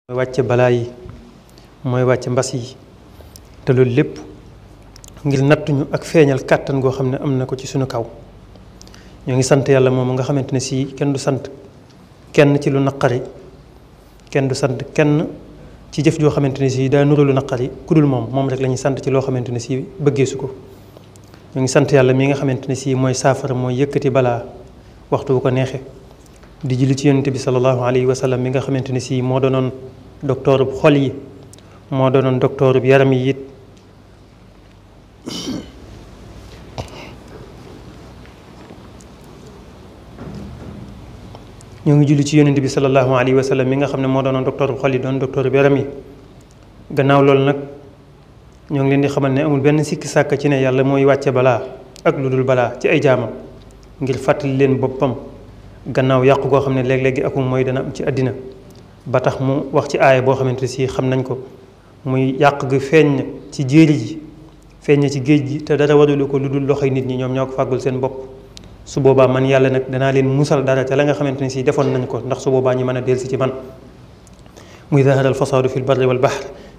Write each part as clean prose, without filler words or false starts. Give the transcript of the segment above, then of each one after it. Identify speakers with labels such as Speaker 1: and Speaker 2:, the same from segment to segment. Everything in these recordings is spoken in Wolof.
Speaker 1: mooy wàcce balaa yi mooy wàcce mbas yi te loolu lépp ngir nattuñu ak feeñal kàttan goo xam ne am na ko ci suñu kaw. ñoo ngi sant yàlla moom nga xamante ne sii kenn du sant kenn ci lu naqari kenn du sant kenn ci jëf joo xamante ne sii daa nuru lu naqari ku dul moom rek la ñuy sant ci loo xamante ne sii bëggee su ko. ñoo ngi sant yàlla mi nga xamante ne sii mooy saafara mooy yëkkati balaa waxtu bu ko neexee di julli ci yonent bi sallallahu alayhi wa sallam mi nga xamante ne sii moo doonoon docteur bu xol yi moo doonoon docteur bu yaram yi it. ñoo ngi julli ci yonent bi sallallahu alayhi wa sallam mi nga xam ne moo doonoon docteur bu xol yi doon docteur bu yaram yi. gannaaw loolu nag ñoo ngi leen di xamal ne amul benn sikki sàkk ci ne yàlla mooy wàcce balaa ak lu dul balaa ci ay jaamam ngir fàttali leen boppam gannaaw yàqu goo xam ne léeg-léegi akum mooy dana am ci àddina ba tax mu wax ci aaya boo xamante ne si xam nañ ko muy yàq gi feeñ ci jéeri ji feeñ na ci géej gi te dara warulu ko lu dul loxoy nit ñi ñoom ñoo ko fàggul seen bopp. su boobaa man yàlla nag danaa leen musal dara te la nga xamante ne si defoon nañ ko ndax su boobaa ñi mën a dellusi ci man muy zahara al fasaadu fi l barri wal bahr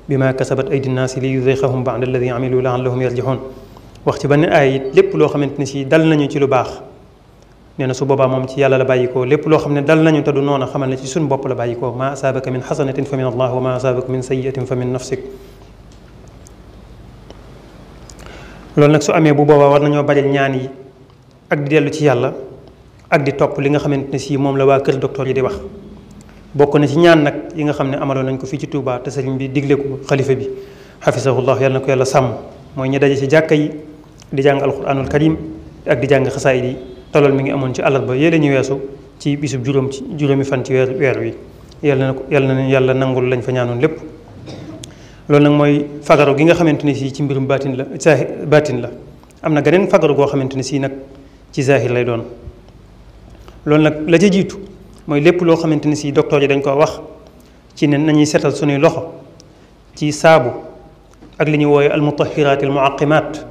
Speaker 1: bima kasabat aydi nnaasi li yudiqahum ba'da alladi amilu la'allahum yarji'un wax ci benn aaya it lépp loo xamante ne si dal nañu ci lu baax nee na su boobaa moom ci yàlla la bàyyikoo lépp loo xam ne dal nañu te du noona xamal ne ci suñu bopp la bàyyikoo maa asaabaka min xasanatin fa min allah wa maa asaabaka min sayyiatin fa min nafsik. loolu nag su amee bu boobaa war nañoo bari ñaan yi ak di dellu ci yàlla ak di topp li nga xamante ne si moom la waa kër docteur yi di wax. bokk na ci ñaan nag yi nga xam ne amaloon nañ ko fii ci Touba te sëriñ bi digle ko xalifa bi xafisahullah yàlla na ko yàlla sàmm mooy ñu daje ci jàkka yi di jàng alquranul karim ak di jàng xasaayid yi te loolu mi ngi amoon ci àllarba yéele ñu weesu ci bisub juróomi fan ci weer wi yàlla nangul lañ fa ñaanoon lépp. loolu nag mooy fagaru gi nga xamante ne si ci mbirum baatin la am na geneen fagaru goo xamante ne si nag ci zahir lay doon. loolu nag la ca jiitu mooy lépp loo xamante ne si docteur yi dañ ko wax ci ne nañuy setal suñuy loxo ci saabu ak li ñuy wooye almutahiraat almuaqimat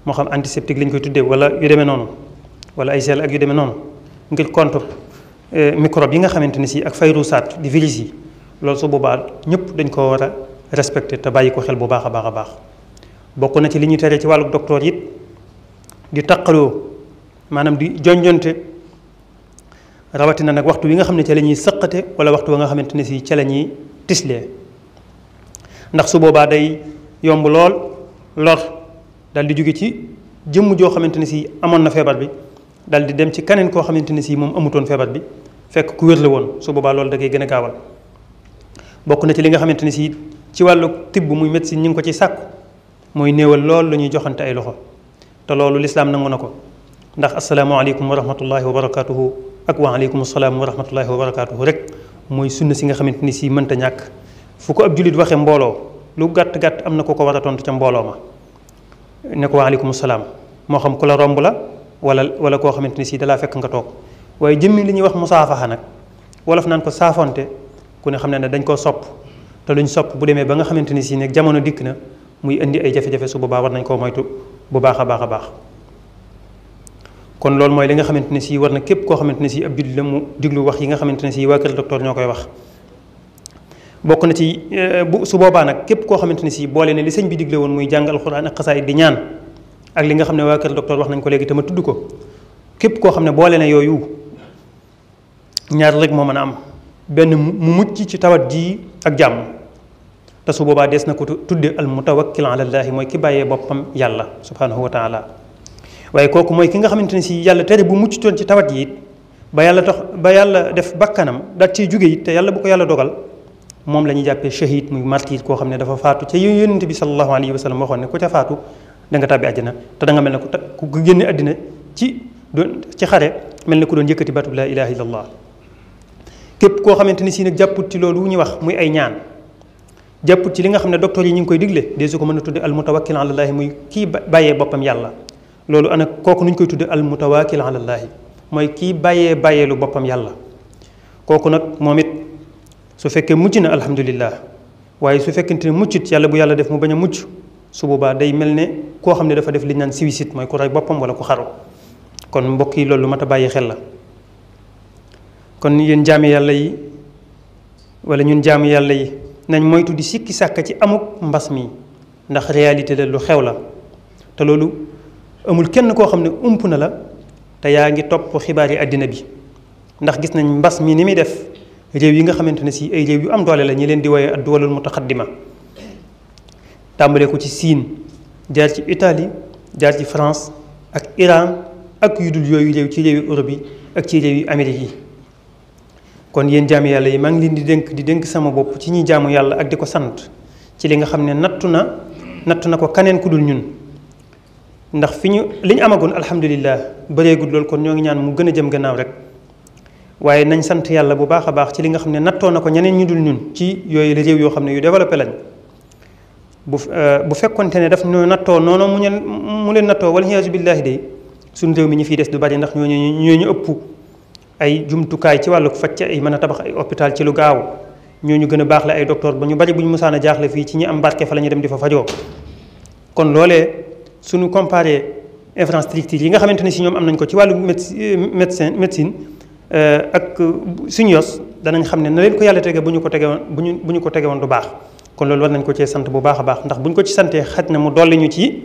Speaker 1: moo xam antiseptique lañ koy tuddee wala yu demee noonu wala ay gel ak yu demee noonu ngir contre microbe yi nga xamante ne si ak fayrusaat di virus yi loolu su boobaa ñëpp dañ ko war a respecté te bàyyi ko xel bu baax a baax a baax. bokk na ci li ñu tere ci wàllu docteur it di taqaloo maanaam di jonjonte rawatina nag waxtu wi nga xam ne ca la ñuy sëqate wala waxtu wa nga xamante ne si ca la ñuy tislee ndax su boobaa day yomb lool lor dal di jóge ci jëmm joo xamante ne si amoon na feebar bi dal di dem ci keneen koo xamante ne si moom amutoon feebar bi fekk ku wér la woon su boobaa loolu da koy gën a gaawal. bokk na ci li nga xamante ne si ci wàllu tibb muy médecine ñu ngi ko ci sàkku mooy néewal lool la ñuy joxante ay loxo te loolu lislaam nangu na ko ndax asalaamaaleykum wa rahmatullahi wa barakatuhu ak waaleykum salaam wa rahmatullahi wa barakatuhu rek mooy sunna si nga xamante ni si mënta ñàkk fu ko ab jullit waxee mbooloo lu gàtt-gàtt am na ko war a tontu ca mbooloo ma ne ko waaleykum salaam moo xam ku la romb la wala koo xamante ni si dalaa fekk nga toog waaye jëmmi li ñuy wax musaafaxa nag wolof naan ko saafonte ku ne xam ne dañ koo sopp te luñ sopp bu demee ba nga xamante ni si nag jamono dikk na muy indi ay jafe-jafe su boobaa war nañ koo moytu bu baax a baax a baax. kon loolu mooy li nga xamante ne si war na képp koo xamante ne si ab jullit la mu diglu wax yi nga xamante ne si waa kër docteur ñoo koy wax. bokk na ci su boobaa nag képp koo xamante ne si boole ne li sëñ bi digle woon muy jàng alxuraan ak xasaayid di ñaan ak li nga xam ne waa kër docteur wax nañ ko léegi te ma tudd ko képp koo xam ne boole ne yooyu ñaar rek moo mën a am benn mu mucc ci tawat ji ak jàmm te su boobaa des na ko tudde al mutawakkil ala llaahi mooy ki bàyyee boppam yàlla subhanahu wa taala. waaye kooku mooy ki nga xamante ne si yàlla tere bu mucc toon ci tawat yi it ba yàlla def bakkanam daat ciy jóge it te yàlla bu ko yàlla dogal moom la ñuy jàppee shahid muy martyr koo xam ne dafa faatu ca yonent bi sallallahu alayhi wa sallam waxoon ne ku ca faatu da nga tàbbi àjjana te da nga mel ne ku génne àddina ci xare mel ne ku doon yëkkati baatu laa ilaha illallah. képp koo xamante ni si nag jàpput ci loolu ñu wax muy ay ñaan jàpput ci li nga xam ne docteur yi ñu ngi koy digle de su ko mën a tudde al mutawakkil ala llaahi muy kii bàyyee boppam yàlla. loolu ana kooku nuñ koy tudde al mutawakkil ala llaahi mooy kii bàyyeelu boppam yàlla kooku nag moom it su fekkee mucc na alhamdulillah waaye su fekkente ne muccut yàlla bu yàlla def mu bañ a mucc su boobaa day mel ne koo xam ne dafa def li ñu naan suicide mooy ku rey boppam wala ku xaru kon mbokk yi loolu mat a bàyyi xel la. kon yéen jaami yàlla yi wala ñun jaamu yàlla yi nañ moytu di sikki sàkk ci amuk mbas mi ndax réalité la lu xew la te loolu amul kenn koo xam ne ump na la te yaa ngi topp xibaar yi àddina bi ndax gis nañ mbas mi ni muy def réew yi nga xamante ne si ay réew yu am doole la ñi leen di woowee ad-duwalul mutaqaddima tàmbalee ko ci Siin jaar ci Italie jaar ci France ak Iran ak yu dul yooyu réew ci réewi Europe yi ak ci réew yi Amérique yi kon yéen jaamu yàlla yi maa ngi leen di dénk sama bopp ci ñi jaamu yàlla ak di ko sant ci li nga xam ne nattu na ko kaneen ku dul ñun ndax fi ñu li ñu amagoon alhamdulilah bëreegul lool kon ñoo ngi ñaan mu gën a jëm gannaaw rek waaye nañ sant yàlla bu baax a baax ci li nga xam ne nattoo na ko ñeneen ñu dul ñun ci yooyu la réew yoo xam ne yu développé lañ bu fekkonte ne daf ñoo nattoo noonu mu leen nattoo wala iyaazu billaahi de suñu réew mi ñu fiy des du bari ndax ñooñu ëpp ay jumtukaay ci wàllu faj ci ay mën a tabax ay hôpital ci lu gaaw ñooñu gën a baax la ay docteur ba ñu bari bu ñu musaan a jaaxle fii ci ñi am barke fa la ñu dem di fa fajoo kon loolee suñu comparé infrastructure yi nga xamante ne si ñoom am nañ ko ci wàllu médecine ak suñu yos danañ xam ne na leen ko yàlla tege bu ñu ko tege woon du baax kon loolu war nañ ko cee sant bu baax a baax ndax bu ñu ko ci santee xaj na mu dolli ñu ci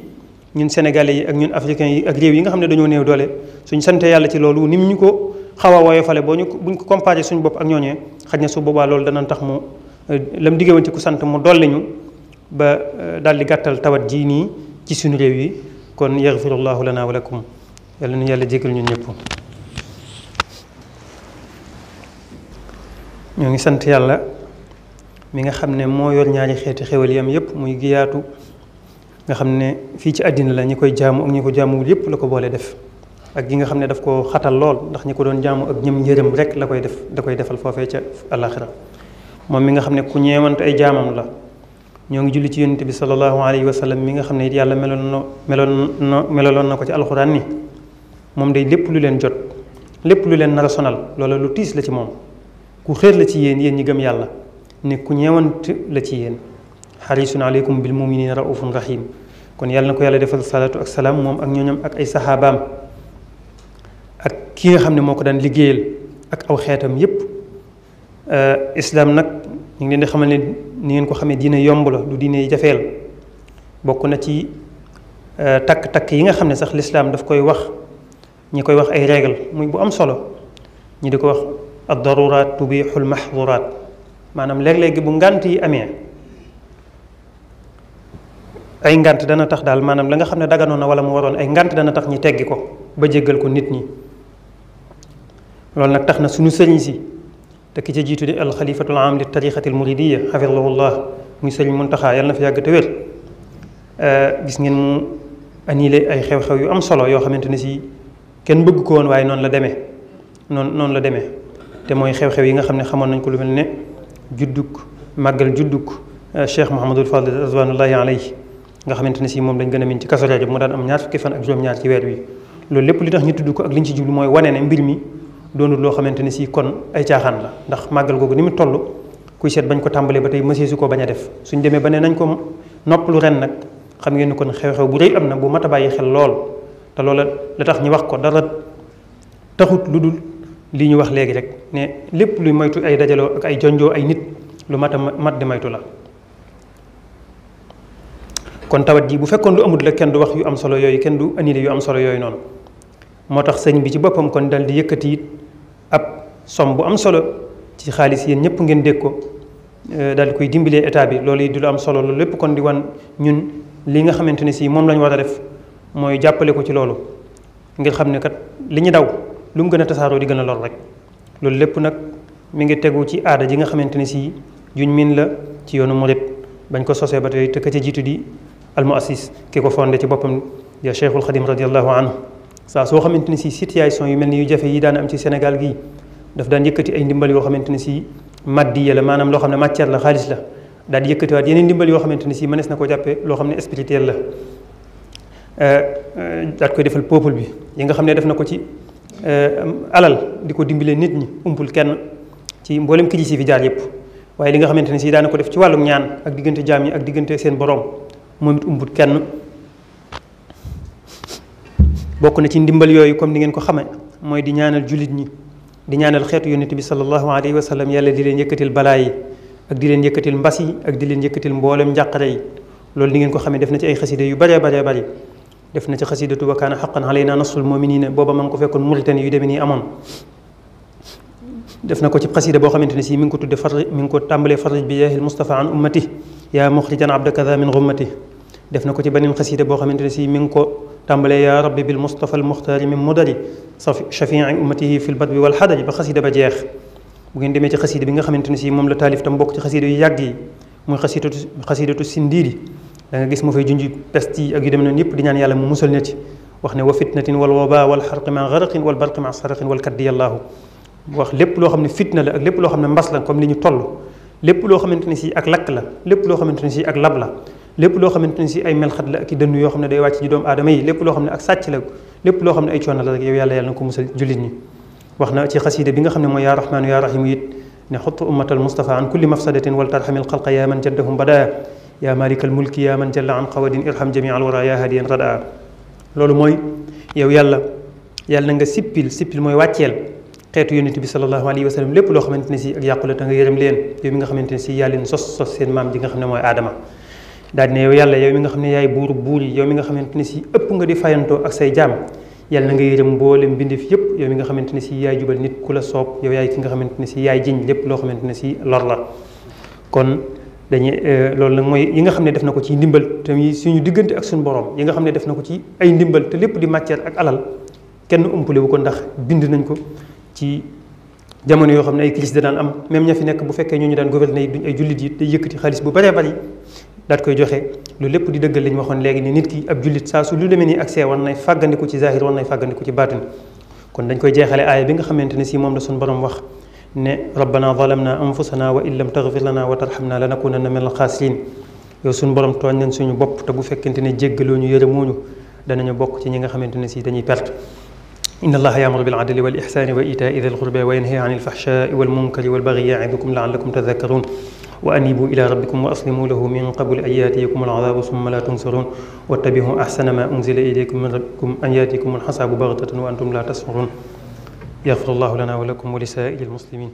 Speaker 1: ñun sénégalais yi ak ñun africains yi ak réew yi nga xam ne dañoo néew doole suñ santee yàlla ci loolu ni mu ñu ko xaw a woyofale buñ ko comparé suñu bopp ak ñooñee xaj na su boobaa loolu dana tax mu lam diggee woon ci ku sant mu dolli ñu ba daal di gàttal tawat ji nii ci suñu réew yi kon yaxfirullahu lana wa lakum yàlla nu yàlla jégal ñun ñëpp ñoo ngi sant yàlla mi nga xam ne moo yor ñaari xeeti xewal yi am yépp muy giyaatu nga xam ne fii ci àddina la ñi koy jaamu ak ñi ko jaamuwul yépp la ko boole def ak yi nga xam ne daf ko xatal lool ndax ñi ko doon jaamu ak ñëm yërëm rek la koy def da koy defal foofee ca àlaxira moom mi nga xam ne ku ñeewante ay jaamam la ñoo ngi julli ci yonent bi sallallahu alayhi wa sallam mi nga xam ne it yàlla meloon na ko ci alxuraan ni moom day lépp lu leen jot lépp lu leen nar a sonal loola lu tiis la ci moom ku xéer la ci yéen ñi gëm yàlla ne ku ñeewant la ci yéen xarisun aleykum bil muminina raufun rahim kon yàlla na ko yàlla defal salaatu ak salaam moom ak ñooñam ak ay saxaabaam ak ki nga xam ne moo ko daan liggéeyal ak aw xeetam yépp islaam nag ñu ngi leen di xamal ne ni ngeen ko xamee diine yomb la du diine jafeel bokk na ci takk-takk yi nga xam ne sax lislaam daf koy wax ñi koy wax ay règle muy bu am solo ñi di ko wax ad daruraat tubixul mahduraat maanaam léeg-léegi bu ngànt yi amee ay ngànt dana tax daal maanaam la nga xam ne daganoon na wala mu waroon ay ngànt dana tax ñi teggi ko ba jéggal ko nit ñi loolu nag tax na suñu sëriñ si te ki ca jiitu di alxalifatul am li tariqati almuridiya xafidahullah muy sëriñ Muntaxa yàlla na fi yàgg te wér gis ngeen mu annulé ay xew-xew yu am solo yoo xamante ne si kenn bëgg ko woon waaye noonu la demee noonu la demee te mooy xew-xew yi nga xam ne xamoon nañ ko lu mel ne màggal juddug Cheikh Mouhamadul Fadil ridwanullahi alayhi nga xamante ne si moom lañ gën a min ci Kazu Rajab mu daan am ñaar fukki fan ak juróom-ñaar ci weer wi loolu lépp li tax ñu tudd ko ak li ñu ci jublu mooy wane ne mbir mi doonul loo xamante ne si kon ay caaxaan la ndax màggal googu ni mu toll kuy seet bañ ko tàmbalee ba tey mësee su ko bañ a def suñ demee ba ne nañ ko noppalu ren nag xam ngeen ni kon xew-xew bu rëy am na bu mat a bàyyi xel lool te loola la tax ñu wax ko dara taxut lu dul li ñu wax léegi rek ne lépp luy moytu ay dajaloo ak ay jonjoo ay nit lu mat di moytu la kon tawat ji bu fekkoon lu amul la kenn du wax yu am solo yooyu kenn du annulé yu am solo yooyu noonu moo tax sëñ bi ci boppam kon dal di yëkkati it ab somme bu am solo ci xaalis yéen ñëpp ngeen dégg ko daal di koy dimbalee état bi loolu it du lu am solo loolu lépp kon di wan ñun li nga xamante ne si moom la ñu war a def mooy jàppale ko ci loolu ngir xam ne kat li ñu daw lu mu gën a tasaaroo di gën a lor rek loolu lépp nag mi ngi tegu ci aada ji nga xamante ne si juñ min la ci yoonu murit bañ ko sosee ba tey te ka ca jiitu di almuassis ki ko fondé ci boppam ya Cheikhul Xadim radiallahu anhu saa soo xamante ne si situation yu mel ni yu jafe yi daan am ci Sénégal gii daf daan yëkkati ay ndimbal yoo xamante ne si maddiya la maanaam loo xam ne matière la xaalis la daal di yëkkatiwaat yeneen ndimbal yoo xamante ne si mënees na ko jàppee loo xam ne spirituel la daat koy defal peuple bi yi nga xam ne def na ko ci alal di ko dimbalee nit ñi umpul kenn ci mboolem kii si fi jaar yëpp waaye li nga xamante ne si daana ko def ci wàllum ñaan ak diggante jaam yi ak diggante seen borom moom it umpul kenn bokk na ci ndimbal yooyu comme ni ngeen ko xame mooy di ñaanal jullit ñi di ñaanal xeetu yonent bi sallallahu alayhi wa sallam yàlla di leen yëkkatil balaa yi ak di leen yëkkatil mbas yi ak di leen yëkkatil mboolem njàqare yi loolu ni ngeen ko xamee def na ci ay xasida yu bëree bari def na ci xasidatu wa kaana haqqan alaynaa nasrul mu'miniina booba ma ngi ko fekkoon Mauritanie yu demee nii amoon def na ko ci xasida boo xamante ne si mi ngi ko tudde mi ngi ko tàmbalee farij bi yaahil Mustafa an ummati yaa muxrijan abdaka min rummati def na ko ci beneen xasida boo xamante ne si mi ngi ko tàmbalee yaa rabbi bil Mustafa al muxtaari min mudari shafii ummatihi fil badwi wal xadari ba xasida ba jeex bu ngeen demee ci xasida bi nga xamante ne si moom la taalif tam bokk ci xasida yu yàgg yi muy xasidatu sindiidi da nga gis mu fay junj peste yi ak yu dem noonu yëpp di ñaan yàlla mu musal na ci wax ne wa fitnatin wal waba wal xarqi ma garaqin wal barqi ma saraqin wal kaddi yàllaahu wax lépp loo xam ne fitna la ak lépp loo xam ne mbas la comme li ñu toll lépp loo xamante ne si ak lakk la lépp loo xamante ne si ak lab la lépp loo xamante ne si ay melxat la ak i dënn yoo xam ne day wàcc ci doomu aadama yi lépp loo xam ne ak sàcc la lépp loo xam ne ay coono la rek yow yàlla na ko musal jullit ñi wax na ci xasida bi nga xam ne mooy yaa rahmaanu yaa rahimu it ne xottu ummatal mustafa an kulli mafsadatin wal tarhamil xalqa yaa man jaddahum badaa yaa malikal mulki yaa man jalla an qawadin irham jami al wara yaa hadiyan radaa loolu mooy yow yàlla na nga sippil mooy wàcceel xeetu yonent bi sallallahu alayhi wa sallam lépp loo xamante ne si ak yàqu la te nga yërëm leen yow mi nga xamante ne si yaa leen sos seen maam ji nga xam ne mooy aadama daal ne yow yàlla yow mi nga xam ne yaay buur yi yow mi nga xamante ne si ëpp nga di fayantoo ak say jaam yàlla na nga yërëm mboolem mbindeef yëpp yow mi nga xamante ne si yaay jubal nit ku la soob yow yaay ki nga xamante ne si yaay jiñ lépp loo xamante ne si lor la kon dañuy loolu nag mooy yi nga xam ne def na ko ci ndimbal te suñu diggante ak suñu borom yi nga xam ne def na ko ci ay ndimbal te lépp di matière ak alal kenn umpale wu ko ndax bind nañ ko ci jamono yoo xam ne ay crise da daan am même ña fi nekk bu fekkee ñooñu daan gouverner yi duñ ay jullit yi day yëkkati xaalis bu bëree bëri daat koy joxe loolu lépp di dëggal li ñu waxoon léegi ni nit ki ab jullit saa su lu demee nii accès war nay fàggandiku ci zahir war nay fàggandiku ci baatin kon dañ koy jeexale aaya bi nga xamante ne si moom la suñu borom wax ne rabbana zalamna anfusana wa in lam taghfir lana wa tarhamna lanakunanna min alxaasirin yow suñu borom tooñ nañ suñu bopp te bu fekkente ne jéggaloo ñu yërëmoo ñu danañu bokk ci ñi nga xamante ne si dañuy perte inna allaha ya'muru bil adli wal ihsani wa ita'i dhil qurba wa yanha 'anil fahsha'i wal munkari wal baghi ya'idukum la'allakum tadhakkarun wa anibu ila rabbikum wa aslimu lahu min qabli an ya'tiyakum al'adhabu thumma la tunsarun wattabi'u ahsana ma unzila ilaykum min rabbikum an ya'tiyakum al-'adhabu baghtatan wa antum la tash'urun yaghfirullahu lana wa lakum wa li sa'iril muslimin